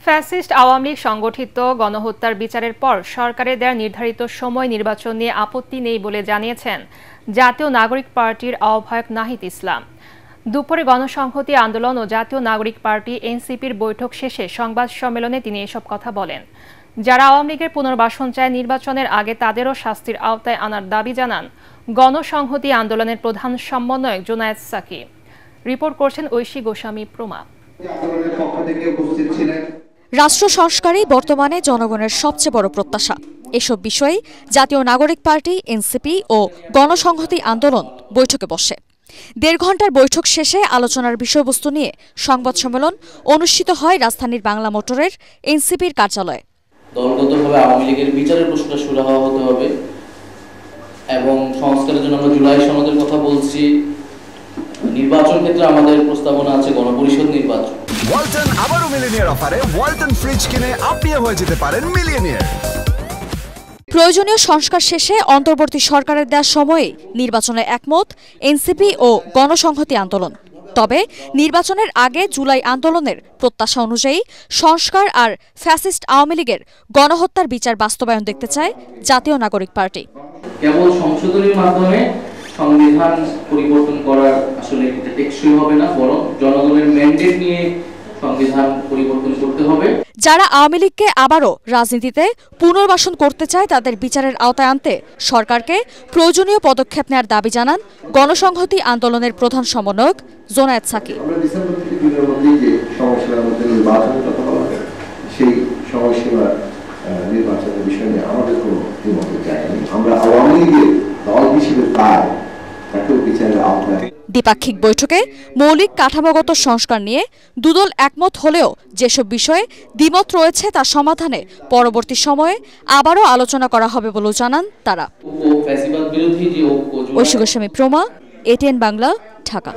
Fascist Awami League সংগঠিত গণহত্যার বিচারের পর সরকারের দেওয়া নির্ধারিত সময় নির্বাচন নিয়ে আপত্তি নেই বলে জানিয়েছেন জাতীয় নাগরিক পার্টির আহ্বায়ক নাহিদ ইসলাম। দুপুরে গণসংহতি আন্দোলন ও জাতীয় নাগরিক পার্টি এনসিপির বৈঠক শেষে সংবাদ সম্মেলনে তিনি এসব কথা বলেন। যারা আওয়ামী লীগের পুনর্বাসন চায় নির্বাচনের আগে তাদেরও শাস্তির আওতায় আনার দাবি জানান গণসংহতি আন্দোলনের প্রধান সমন্বয়ক জোনায়েদ সাকি। রিপোর্ট করছেন ঐশী গোস্বামী প্রমা। রাষ্ট্র সংস্কারই বর্তমানে জনগণের সবচেয়ে বড় প্রত্যাশা। এসব বিষয়ে জাতীয় নাগরিক পার্টি এনসিপি ও গণসংহতি আন্দোলন বৈঠকে বসে। ১.৫ ঘণ্টার বৈঠক শেষে আলোচনার বিষয়বস্তু নিয়ে সংবাদ সম্মেলন অনুষ্ঠিত হয় রাজধানীর বাংলা মোটরের এনসিপির কার্যালয়ে। দলগতভাবে আওয়ামী লীগের বিচারের প্রশ্নটা সুরাহা হতে হবে এবং সংস্কারের জন্য আমরা জুলাই সনদের কথা বলছি। নির্বাচন ক্ষেত্রে আমাদের প্রস্তাবনা আছে গণপরিষদ নির্বাচন। ওয়ালটন আবারও মিলিয়নিয়ার অফারে ওয়ালটন ফ্রিজ কিনে আপনিও হয়ে যেতে পারেন মিলিয়নিয়ার। প্রয়োজনীয় সংস্কার শেষে অন্তর্বর্তী সরকারের দেওয়া সময়ে নির্বাচনে একমত এনসিপি ও গণসংহতি আন্দোলন। তবে নির্বাচনের আগে জুলাই আন্দোলনের প্রত্যাশা অনুযায়ী সংস্কার আর ফ্যাসিস্ট আওয়ামী লীগের গণহত্যার বিচার বাস্তবায়ন দেখতে চায় জাতীয় নাগরিক পার্টি। কেবল সংশোধনীর মাধ্যমে সংবিধান পরিবর্তন করার আসলে এটা টেকসই হবে না, বরং জনগণের ম্যান্ডেট নিয়ে সংবিধান পরিবর্তন করতে হবে। যারা আওয়ামী লীগকে আবারও রাজনীতিতে পুনর্বাসন করতে চায় তাদের বিচারের আওতায় আনতে সরকারকে প্রয়োজনীয় পদক্ষেপ নেওয়ার দাবি জানান গণসংহতি আন্দোলনের প্রধান সমন্বয়ক জোনায়েদ সাকি। দ্বিপাক্ষিক বৈঠকে মৌলিক কাঠামোগত সংস্কার নিয়ে দুদল একমত হলেও যেসব বিষয়ে দ্বিমত রয়েছে তা সমাধানে পরবর্তী সময়ে আবারও আলোচনা করা হবে বলেও জানান তারা। ঐশী গোস্বামী প্রমা, এটিএন বাংলা, ঢাকা।